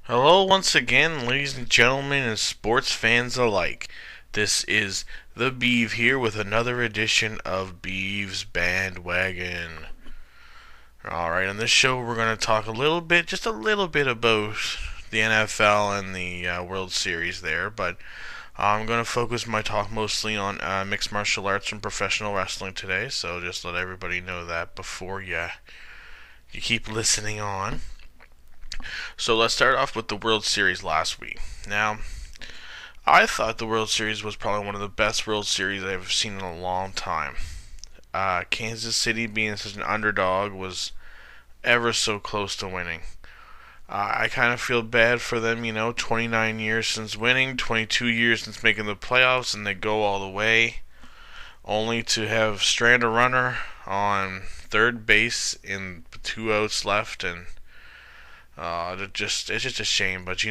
Hello once again, ladies and gentlemen, and sports fans alike. This is the Beeve here with another edition of Beeves Bandwagon. Alright, on this show we're going to talk just a little bit about the NFL and the World Series there, but I'm going to focus my talk mostly on mixed martial arts and professional wrestling today, so just let everybody know that before you keep listening on. So let's start off with the World Series last week. Now, I thought the World Series was probably one of the best World Series I've seen in a long time. Kansas City, being such an underdog, was ever so close to winning. I kind of feel bad for them, 29 years since winning, 22 years since making the playoffs, and they go all the way, only to have strand a runner on third base in 2 outs left, and it's just a shame. But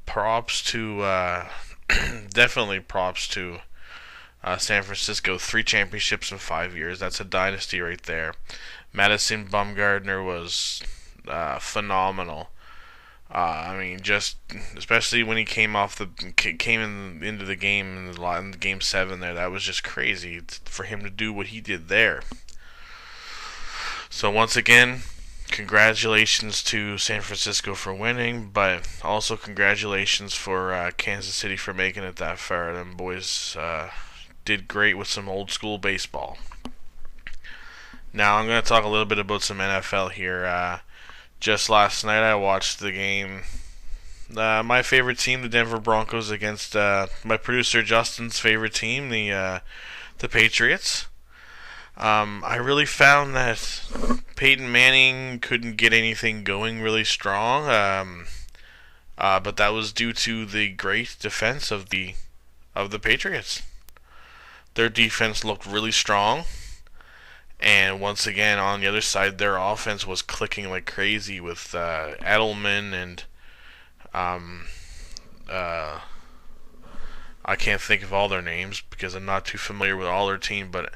props to definitely props to San Francisco. 3 championships in 5 years. That's a dynasty right there. Madison Bumgarner was phenomenal. I mean, just especially when he into the game in the game seven there. That was just crazy for him to do what he did there. So once again, congratulations to San Francisco for winning, but also congratulations for Kansas City for making it that far. Them boys did great with some old school baseball. Now I'm going to talk a little bit about some NFL here. Just last night I watched the game. My favorite team, the Denver Broncos, against my producer Justin's favorite team, the Patriots. I really found that Peyton Manning couldn't get anything going really strong, but that was due to the great defense of the Patriots. Their defense looked really strong, and once again on the other side, their offense was clicking like crazy with Edelman and um, uh, I can't think of all their names because I'm not too familiar with all their team, but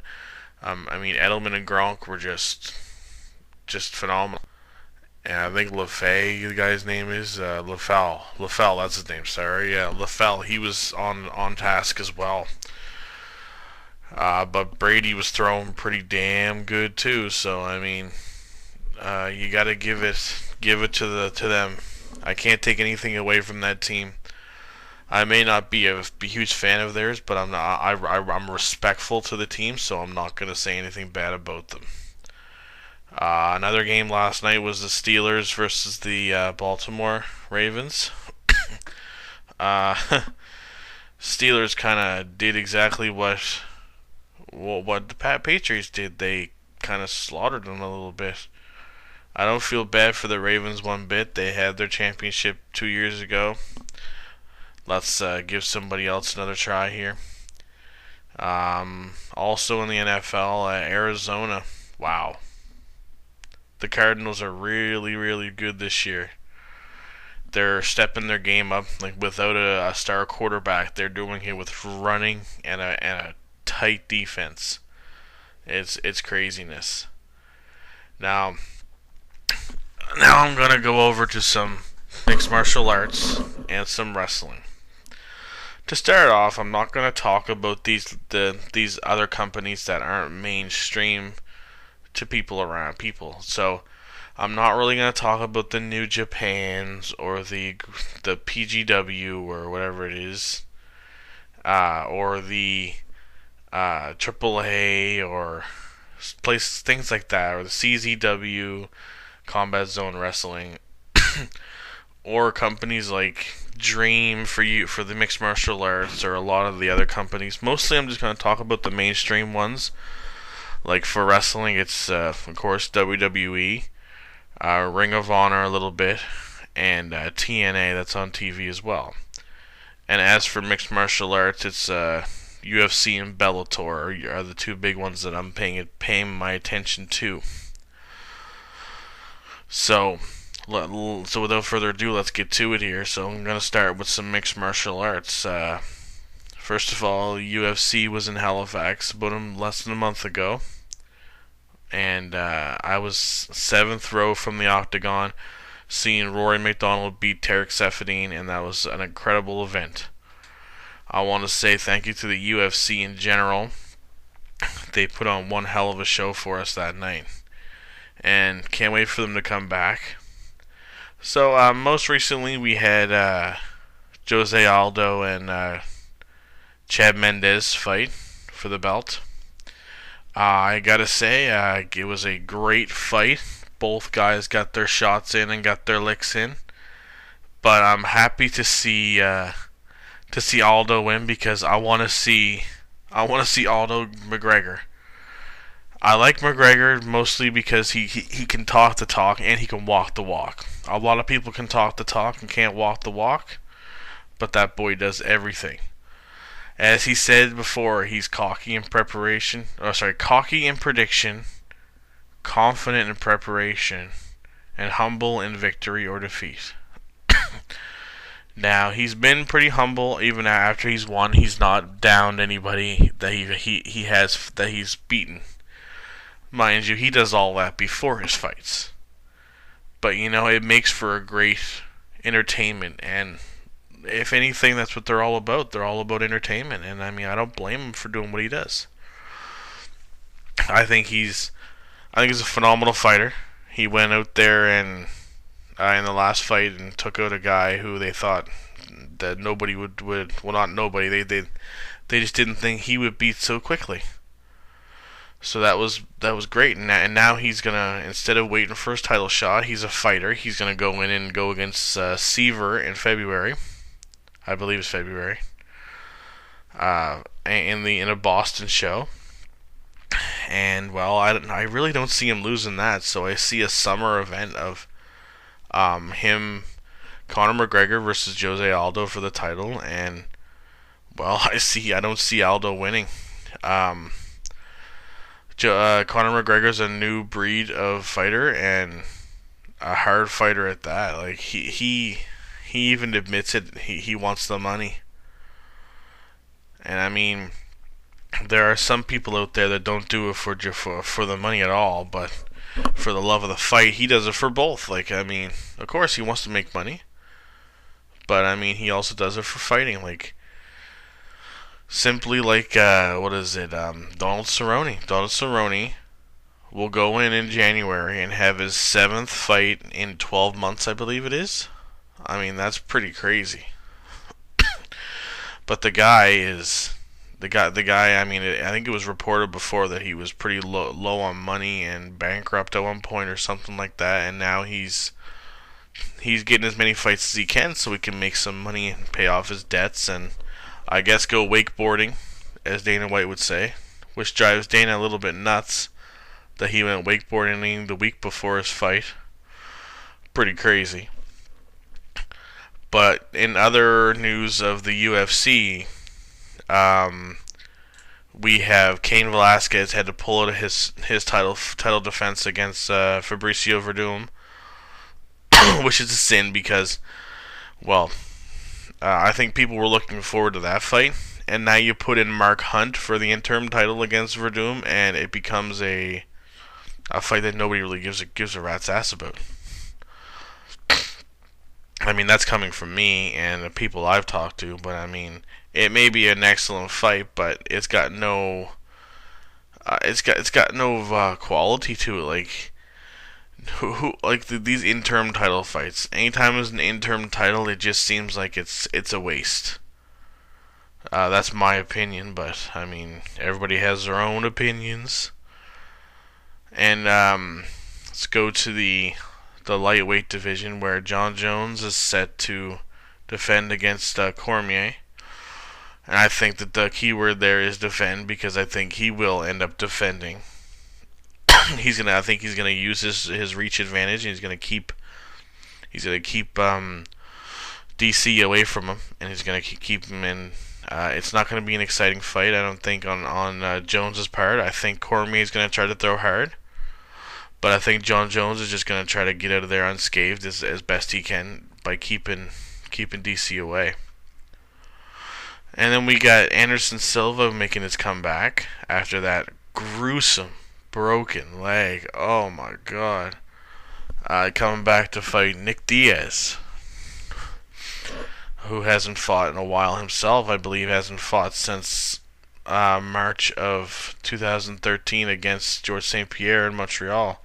I mean, Edelman and Gronk were just phenomenal. And I think LaFay, the guy's name is LaFell. LaFell, that's his name. Sorry, yeah, LaFell. He was on task as well. But Brady was throwing pretty damn good too. So I mean, you got to give it to them. I can't take anything away from that team. I may not be a huge fan of theirs, but I'm not. I'm respectful to the team, so I'm not gonna say anything bad about them. Another game last night was the Steelers versus the Baltimore Ravens. uh, Steelers kind of did exactly what the Patriots did. They kind of slaughtered them a little bit. I don't feel bad for the Ravens one bit. They had their championship 2 years ago. Let's give somebody else another try here. Also in the NFL, Arizona. Wow. The Cardinals are really, really good this year. They're stepping their game up. Like without a star quarterback, they're doing it with running and a tight defense. It's craziness. Now, now I'm gonna go over to some mixed martial arts and some wrestling. To start off, I'm not going to talk about these other companies that aren't mainstream to people. So I'm not really going to talk about the New Japans or the PGW or whatever it is, or the AAA or things like that, or the CZW, Combat Zone Wrestling, or companies like Dream for the mixed martial arts, or a lot of the other companies. Mostly, I'm just going to talk about the mainstream ones. Like for wrestling, it's of course WWE, Ring of Honor a little bit, and TNA that's on TV as well. And as for mixed martial arts, it's UFC and Bellator are the two big ones that I'm paying my attention to. So without further ado, let's get to it here. So I'm going to start with some mixed martial arts. First of all, UFC was in Halifax about less than a month ago. And I was 7th row from the octagon. seeing Rory McDonald beat Tarek Seferdine, and that was an incredible event. I want to say thank you to the UFC in general. They put on one hell of a show for us that night, and can't wait for them to come back. So most recently we had Jose Aldo and Chad Mendes fight for the belt. I gotta say, it was a great fight. Both guys got their shots in and got their licks in, but I'm happy to see Aldo win because I want to see Aldo McGregor. I like McGregor mostly because he can talk the talk and he can walk the walk. A lot of people can talk the talk and can't walk the walk, but that boy does everything. As he said before, he's cocky in preparation. Cocky in prediction, confident in preparation, and humble in victory or defeat. Now, he's been pretty humble even after he's won. He's not downed anybody that he's beaten. Mind you, he does all that before his fights. But it makes for a great entertainment, and if anything, that's what they're all about. They're all about entertainment, and I don't blame him for doing what he does. I think he's a phenomenal fighter. He went out there and in the last fight and took out a guy who they thought that nobody would well, not nobody. They just didn't think he would beat so quickly. So that was great, and now he's gonna, instead of waiting for his title shot, he's a fighter. He's gonna go in and go against Seaver in February. I believe it's February. In a Boston show. And well, I really don't see him losing that. So I see a summer event of him, Conor McGregor versus Jose Aldo for the title, and well, I don't see Aldo winning. Conor McGregor's a new breed of fighter and a hard fighter at that. Like he even admits it. He wants the money. And there are some people out there that don't do it for the money at all, but for the love of the fight, he does it for both. Of course he wants to make money, but he also does it for fighting. Simply what is it? Donald Cerrone. Donald Cerrone will go in January and have his 7th fight in 12 months, I believe it is. That's pretty crazy. But the guy. I think it was reported before that he was pretty low on money and bankrupt at one point or something like that, and now he's getting as many fights as he can so he can make some money and pay off his debts and I guess go wakeboarding, as Dana White would say, which drives Dana a little bit nuts that he went wakeboarding the week before his fight. Pretty crazy. But in other news of the UFC, we have Cain Velasquez had to pull out of his title defense against Fabricio Verdum, which is a sin because, well, I think people were looking forward to that fight, and now you put in Mark Hunt for the interim title against Verdum, and it becomes a fight that nobody really gives a rat's ass about. That's coming from me and the people I've talked to, but it may be an excellent fight, but it's got no quality to it. These interim title fights. Anytime there's an interim title, it just seems like it's a waste. That's my opinion, but everybody has their own opinions. And let's go to the lightweight division where John Jones is set to defend against Cormier. And I think that the key word there is defend, because I think he will end up defending. I think he's gonna use his reach advantage, and he's gonna keep DC away from him, and he's gonna keep him in. It's not gonna be an exciting fight, I don't think, on Jones's part. I think Cormier is gonna try to throw hard, but I think John Jones is just gonna try to get out of there unscathed as best he can by keeping DC away. And then we got Anderson Silva making his comeback after that gruesome broken leg. Oh my god. coming back to fight Nick Diaz, who hasn't fought in a while himself. I believe hasn't fought since March of 2013 against George St. Pierre in Montreal,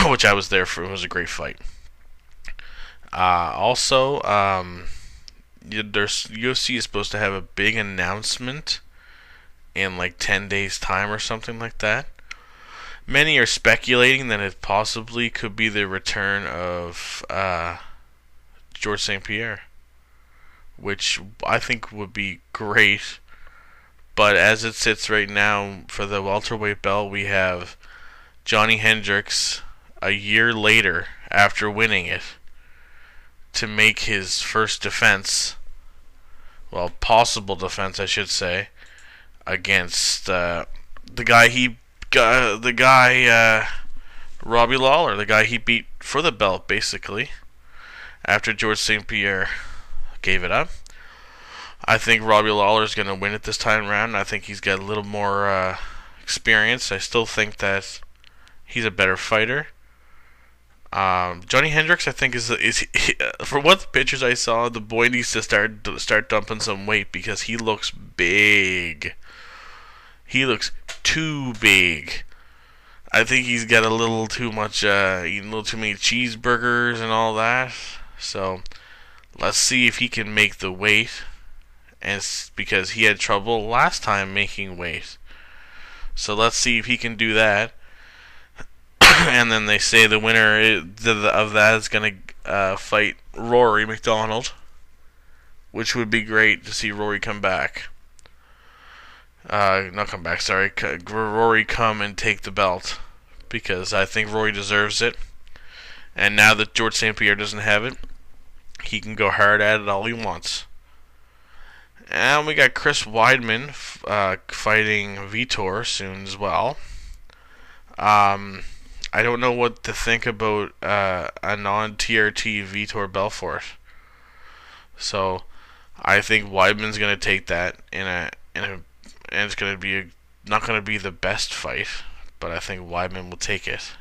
which I was there for. It was a great fight. Also, UFC is supposed to have a big announcement in like 10 days' time or something like that. Many are speculating that it possibly could be the return of George St. Pierre, which I think would be great. But as it sits right now, for the welterweight belt, we have Johnny Hendricks a year later after winning it to make his first defense, well, possible defense, I should say, against the guy Robbie Lawler, the guy he beat for the belt, basically, after George St. Pierre gave it up. I think Robbie Lawler is going to win it this time around. I think he's got a little more experience. I still think that he's a better fighter. Johnny Hendricks, I think, is for what the pictures I saw, the boy needs to start dumping some weight because he looks big. He looks too big. I think he's got a little too much, eating a little too many cheeseburgers and all that. So let's see if he can make the weight, and because he had trouble last time making weight. So let's see if he can do that. And then they say the winner of that is going to fight Rory McDonald, which would be great to see Rory come back. Not come back, sorry. Rory come and take the belt, because I think Rory deserves it. And now that George St. Pierre doesn't have it, he can go hard at it all he wants. And we got Chris Weidman fighting Vitor soon as well. I don't know what to think about a non-TRT Vitor Belfort. So I think Weidman's going to take that and it's going to be not going to be the best fight, but I think Weidman will take it.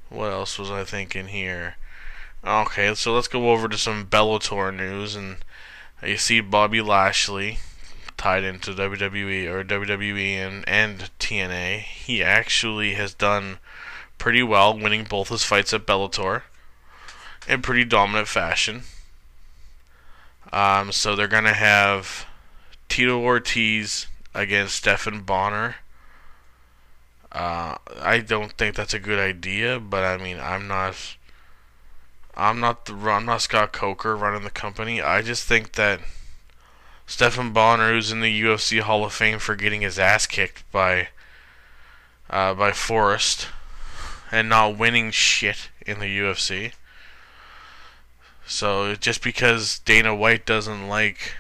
What else was I thinking here? Okay, so let's go over to some Bellator news, and you see Bobby Lashley tied into WWE and TNA. He actually has done pretty well, winning both his fights at Bellator in pretty dominant fashion. So they're gonna have Tito Ortiz against Stephan Bonner. I don't think that's a good idea, but I mean, I'm not Scott Coker running the company. I just think that Stephan Bonner, who's in the UFC Hall of Fame for getting his ass kicked by Forrest and not winning shit in the UFC. So just because Dana White doesn't like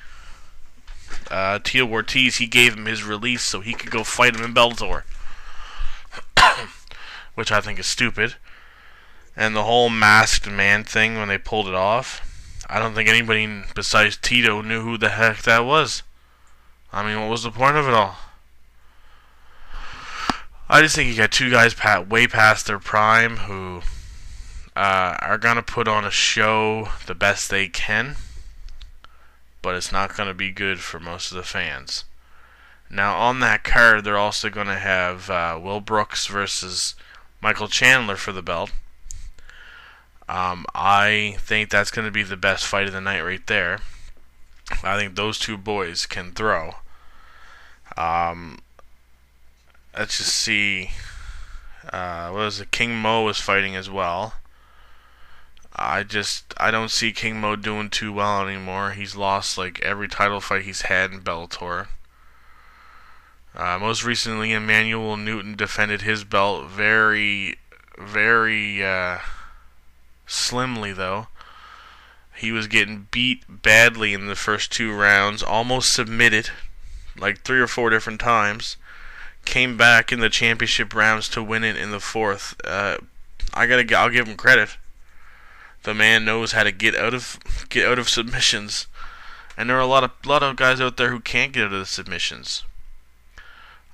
Tito Ortiz, he gave him his release so he could go fight him in Bellator, which I think is stupid. And the whole masked man thing, when they pulled it off, I don't think anybody besides Tito knew who the heck that was. I mean, what was the point of it all? I just think you got two guys way past their prime who are going to put on a show the best they can, but it's not going to be good for most of the fans. Now, on that card, they're also going to have Will Brooks versus Michael Chandler for the belt. I think that's going to be the best fight of the night right there. I think those two boys can throw. Let's just see. What is it? King Mo is fighting as well. I don't see King Mo doing too well anymore. He's lost like every title fight he's had in Bellator. Most recently, Emmanuel Newton defended his belt very slimly, though. He was getting beat badly in the first 2 rounds, almost submitted like 3 or 4 different times. Came back in the championship rounds to win it in the 4th. I'll give him credit. The man knows how to get out of submissions, and there are a lot of guys out there who can't get out of the submissions.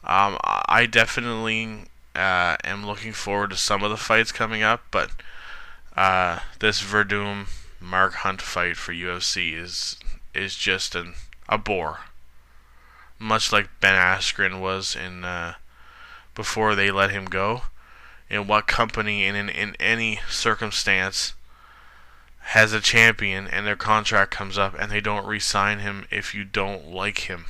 I definitely am looking forward to some of the fights coming up, but this Verdum Mark Hunt fight for UFC is just a bore, much like Ben Askren was in before they let him go. In what company and in any circumstance has a champion and their contract comes up and they don't re-sign him if you don't like him?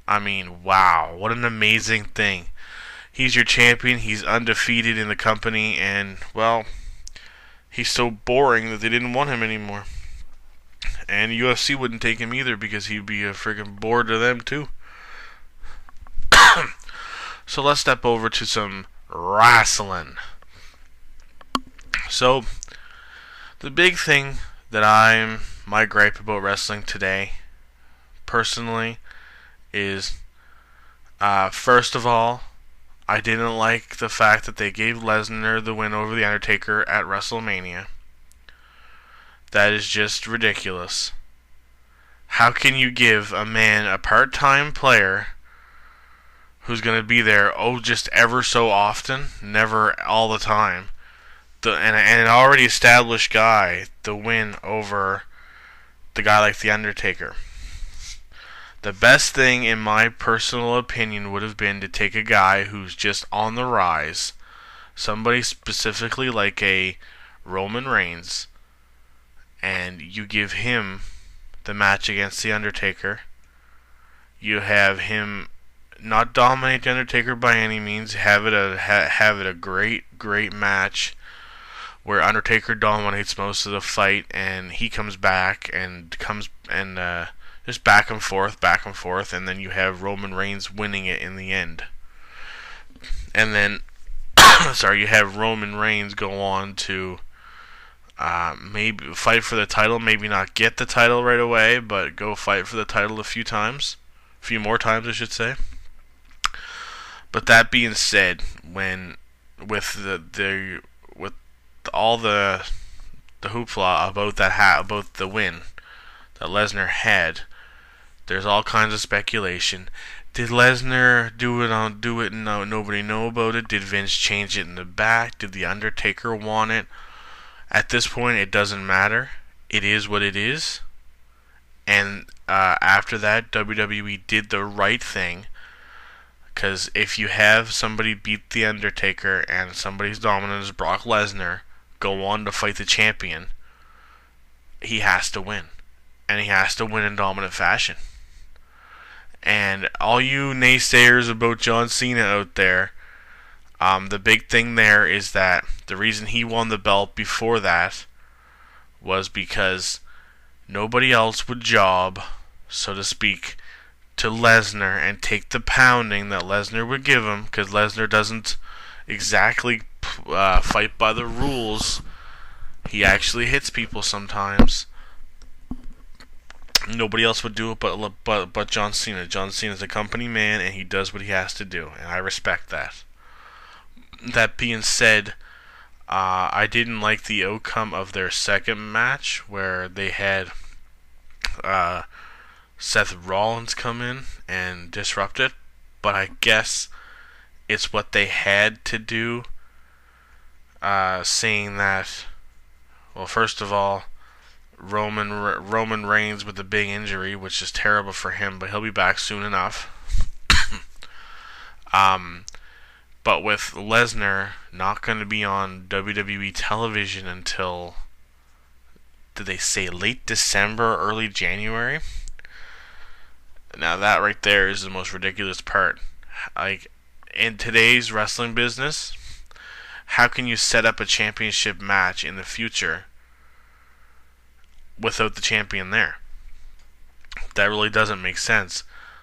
I mean, wow, what an amazing thing. He's your champion, he's undefeated in the company, and, well, he's so boring that they didn't want him anymore. And UFC wouldn't take him either because he'd be a friggin' bore to them, too. So let's step over to some wrestling. So, the big thing that my gripe about wrestling today, personally, is, first of all, I didn't like the fact that they gave Lesnar the win over The Undertaker at WrestleMania. That is just ridiculous. How can you give a man, a part-time player, who's going to be there, just ever so often, never all the time, and an already established guy, the win over the guy like The Undertaker? The best thing, in my personal opinion, would have been to take a guy who's just on the rise, somebody specifically like a Roman Reigns, and you give him the match against The Undertaker. You have him not dominate The Undertaker by any means, have it a great match where Undertaker dominates most of the fight, and he comes back and just back and forth, and then you have Roman Reigns winning it in the end. And then, you have Roman Reigns go on to maybe fight for the title, maybe not get the title right away, but go fight for the title a few more times, I should say. But that being said, with all the hoopla about the win that Lesnar had, there's all kinds of speculation. Did Lesnar do it and nobody know about it? Did Vince change it in the back? Did The Undertaker want it? At this point, it doesn't matter. It is what it is. And after that, WWE did the right thing. Because if you have somebody beat The Undertaker and somebody's dominant as Brock Lesnar go on to fight the champion, he has to win. And he has to win in dominant fashion. And all you naysayers about John Cena out there, the big thing there is that the reason he won the belt before that was because nobody else would job, so to speak, to Lesnar and take the pounding that Lesnar would give him, because Lesnar doesn't exactly fight by the rules. He actually hits people sometimes. Nobody else would do it but John Cena. John Cena's a company man, and he does what he has to do, and I respect that. That being said, I didn't like the outcome of their second match, where they had Seth Rollins come in and disrupt it, but I guess it's what they had to do, seeing that, well, first of all, Roman Reigns with a big injury, which is terrible for him, but he'll be back soon enough. But with Lesnar not going to be on WWE television until, did they say late December, early January? Now that right there is the most ridiculous part. Like, in today's wrestling business, how can you set up a championship match in the future without the champion there? That really doesn't make sense.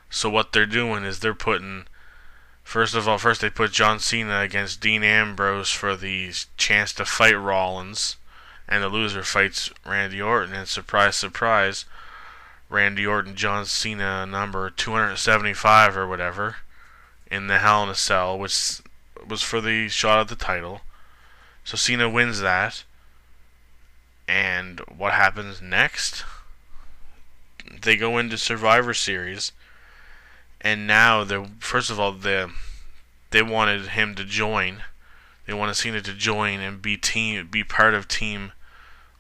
So what they're doing is they're putting, first they put John Cena against Dean Ambrose for the chance to fight Rollins, and the loser fights Randy Orton, and surprise, surprise, Randy Orton, John Cena number 275 or whatever in the Hell in a Cell, which was for the shot at the title. So Cena wins that. And what happens next? They go into Survivor Series, And now they wanted him to join. They wanted Cena to join and be part of team,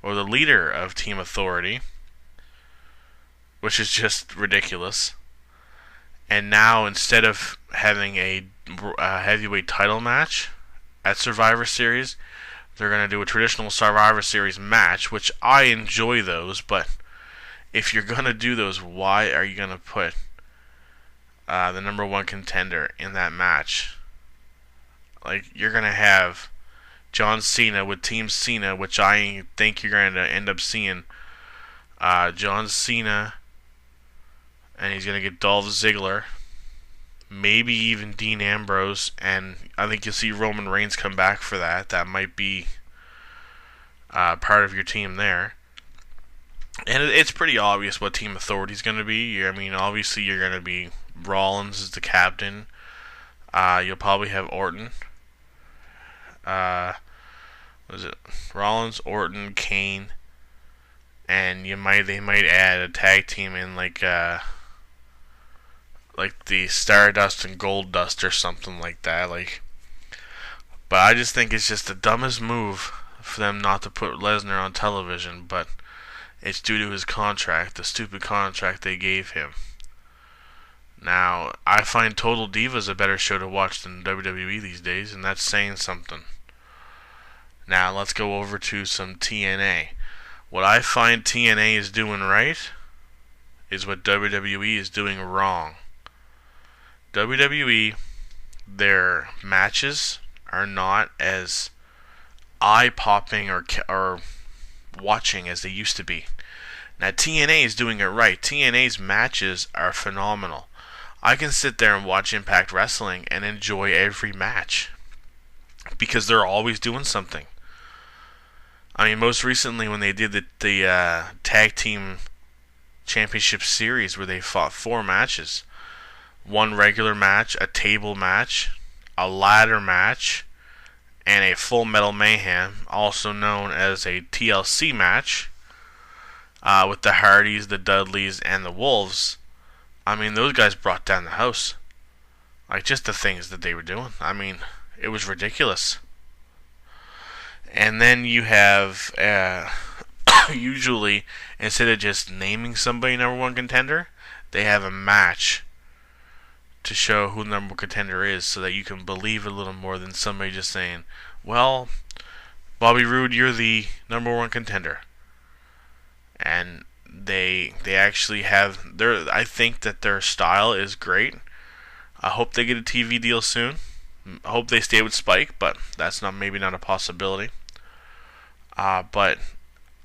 or the leader of Team Authority, which is just ridiculous. And now, instead of having a heavyweight title match at Survivor Series, they're going to do a traditional Survivor Series match, which I enjoy those, but if you're going to do those, why are you going to put the number one contender in that match? Like, you're going to have John Cena with Team Cena, which I think you're going to end up seeing John Cena, and he's going to get Dolph Ziggler, maybe even Dean Ambrose, and I think you'll see Roman Reigns come back for that. That might be part of your team there. And it's pretty obvious what Team Authority is going to be. I mean, obviously you're going to be Rollins as the captain. You'll probably have Orton. What is it? Rollins, Orton, Kane, and they might add a tag team in like the Stardust and Goldust or something like that. But I just think it's just the dumbest move for them not to put Lesnar on television. But it's due to his contract, the stupid contract they gave him. Now, I find Total Divas a better show to watch than WWE these days, and that's saying something. Now, let's go over to some TNA. What I find TNA is doing right is what WWE is doing wrong. WWE, their matches are not as eye-popping or watching as they used to be. Now, TNA is doing it right. TNA's matches are phenomenal. I can sit there and watch Impact Wrestling and enjoy every match because they're always doing something. I mean, most recently when they did the Tag Team Championship Series where they fought 4 matches. 1 regular match, a table match, a ladder match, and a Full Metal Mayhem, also known as a TLC match, with the Hardys, the Dudleys, and the Wolves. I mean, those guys brought down the house. Like, just the things that they were doing. I mean, it was ridiculous. And then you have, usually, instead of just naming somebody number one contender, they have a match to show who the number one contender is so that you can believe a little more than somebody just saying, well, Bobby Roode, you're the number one contender. And they actually have I think that their style is great. I hope they get a TV deal soon. I hope they stay with Spike, but that's maybe not a possibility. But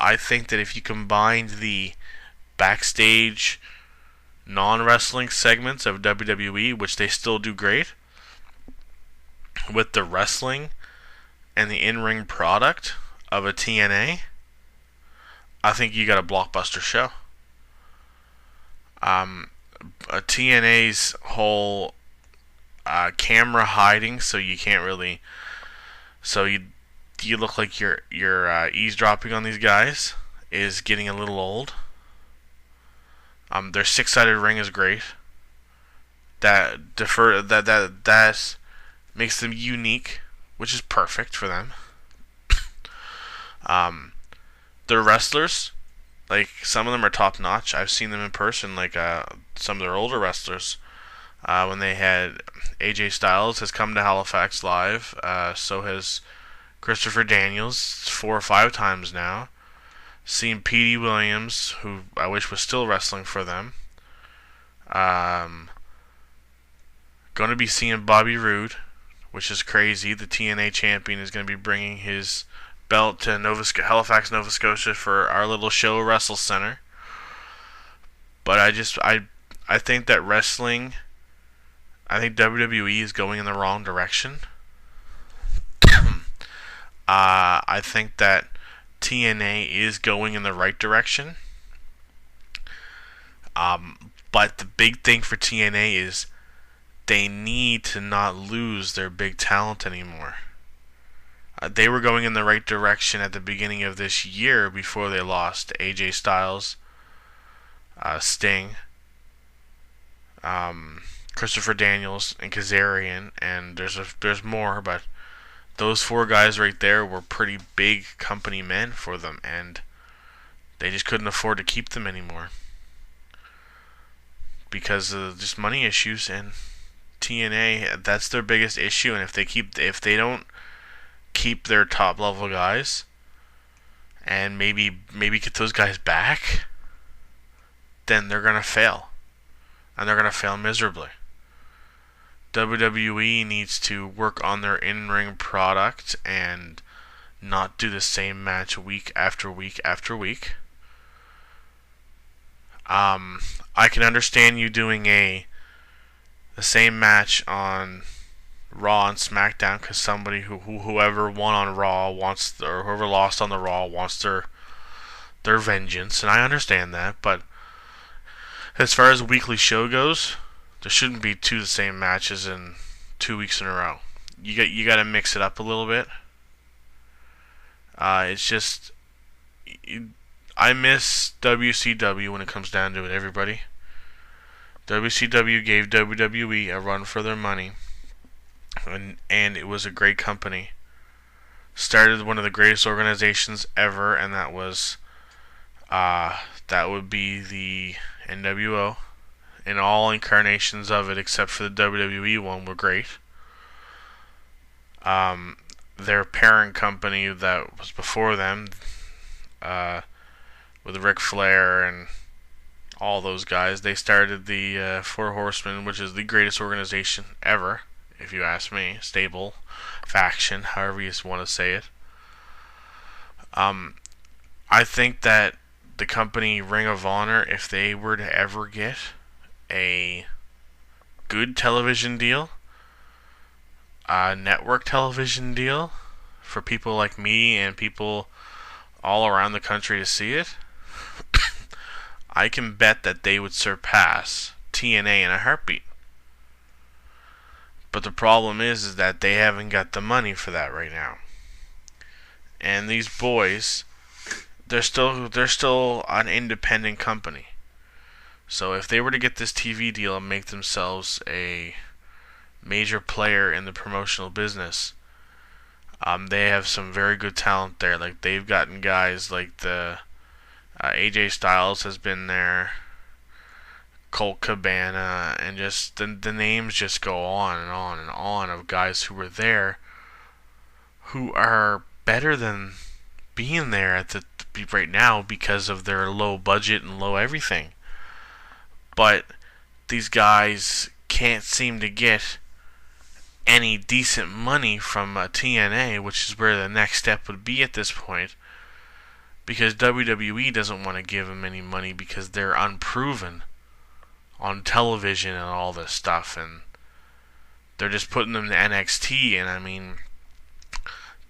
I think that if you combine the backstage non-wrestling segments of WWE, which they still do great, with the wrestling and the in-ring product of a TNA, I think you got a blockbuster show. A TNA's whole camera hiding, so you can't really, so you look like you're eavesdropping on these guys, is getting a little old. Their 6-sided ring is great. That makes them unique, which is perfect for them. Their wrestlers, like, some of them are top notch. I've seen them in person, like some of their older wrestlers. When they had AJ Styles has come to Halifax live. So has Christopher Daniels 4 or 5 times now. Seen Petey Williams, who I wish was still wrestling for them. Going to be seeing Bobby Roode, which is crazy. The TNA champion is going to be bringing his belt to Halifax, Nova Scotia for our little show, Wrestle Center. But I think that wrestling, I think WWE is going in the wrong direction. I think that TNA is going in the right direction. But the big thing for TNA is they need to not lose their big talent anymore. They were going in the right direction at the beginning of this year before they lost AJ Styles, Sting, Christopher Daniels and Kazarian, and there's more, but those four guys right there were pretty big company men for them, and they just couldn't afford to keep them anymore because of just money issues. And TNA, that's their biggest issue. And if they don't keep their top level guys and maybe get those guys back, then they're gonna fail, and they're gonna fail miserably. WWE needs to work on their in-ring product and not do the same match week after week after week. I can understand you doing the same match on Raw and SmackDown because somebody whoever won on Raw or whoever lost on the Raw wants their vengeance, and I understand that. But as far as a weekly show goes, there shouldn't be the same matches in 2 weeks in a row. You got to mix it up a little bit. It's just I miss WCW when it comes down to it. Everybody, WCW gave WWE a run for their money, and it was a great company. Started one of the greatest organizations ever, and that would be the NWO. And all incarnations of it, except for the WWE one, were great. Their parent company that was before them, with Ric Flair and all those guys, they started the Four Horsemen, which is the greatest organization ever, if you ask me. Stable, faction, however you want to say it. I think that the company Ring of Honor, if they were to ever get a good television deal, a network television deal for people like me and people all around the country to see it, I can bet that they would surpass TNA in a heartbeat. But the problem is that they haven't got the money for that right now. And these boys, they're still an independent company. So if they were to get this TV deal and make themselves a major player in the promotional business, they have some very good talent there. Like, they've gotten guys like the AJ Styles has been there, Colt Cabana, and just the names just go on and on and on of guys who were there who are better than being there at the right now because of their low budget and low everything. But these guys can't seem to get any decent money from TNA, which is where the next step would be at this point, because WWE doesn't want to give them any money because they're unproven on television and all this stuff, and they're just putting them to NXT. And I mean,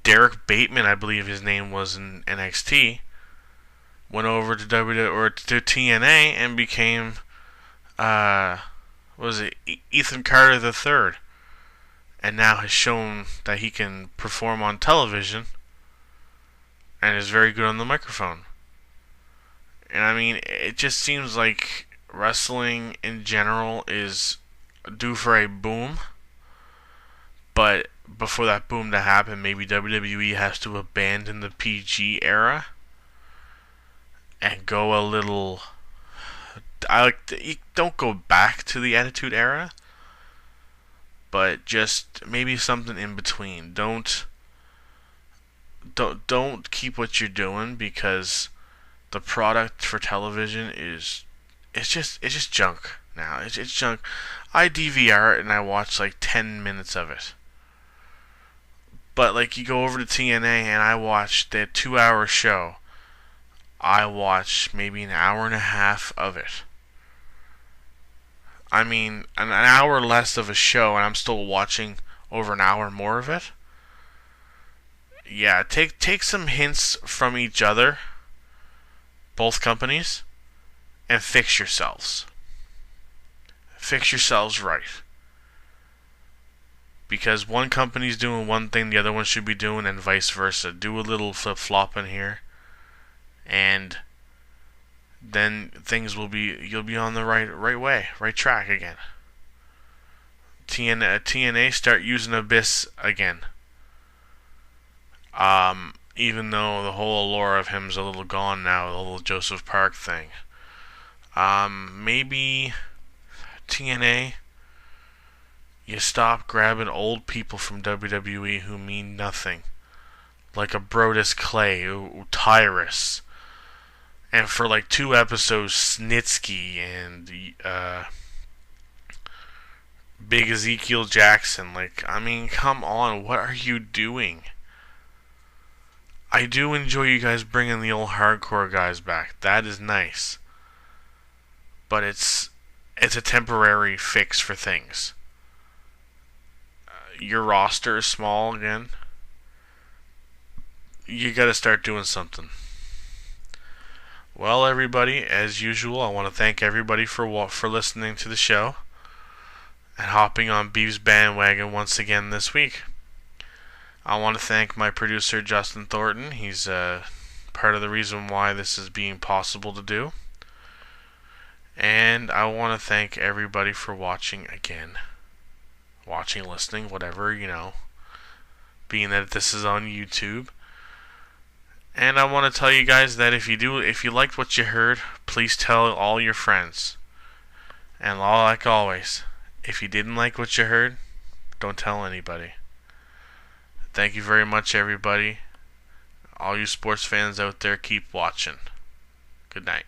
Derek Bateman, I believe his name was, in NXT, went over to to TNA and became Ethan Carter III, and now has shown that he can perform on television and is very good on the microphone. And I mean, it just seems like wrestling in general is due for a boom, but before that boom to happen, maybe WWE has to abandon the PG era and go a little. You don't go back to the Attitude Era, but just maybe something in between. Don't keep what you're doing, because the product for television is it's just junk now. It's junk. I DVR it and I watch like 10 minutes of it. But like, you go over to TNA and I watch their 2-hour show. I watch maybe an hour and a half of it. I mean, an hour less of a show, and I'm still watching over an hour more of it. Yeah, take some hints from each other, both companies, and fix yourselves. Fix yourselves right. Because one company's doing one thing the other one should be doing, and vice versa. Do a little flip-flopping here, and then things will be, you'll be on the right way, right track again. TNA start using Abyss again. Even though the whole allure of him's a little gone now, the little Joseph Park thing. Maybe TNA, you stop grabbing old people from WWE who mean nothing. Like a Brodus Clay, Tyrus. And for like 2 episodes, Snitsky and Big Ezekiel Jackson. Like, I mean, come on, what are you doing? I do enjoy you guys bringing the old hardcore guys back. That is nice. But it's a temporary fix for things. Your roster is small again. You gotta start doing something. Well, everybody, as usual, I want to thank everybody for listening to the show and hopping on Beeves Bandwagon once again this week. I want to thank my producer, Justin Thornton. He's part of the reason why this is being possible to do. And I want to thank everybody for watching again. Watching, listening, whatever, being that this is on YouTube. And I want to tell you guys that if you liked what you heard, please tell all your friends. And like always, if you didn't like what you heard, don't tell anybody. Thank you very much, everybody. All you sports fans out there, keep watching. Good night.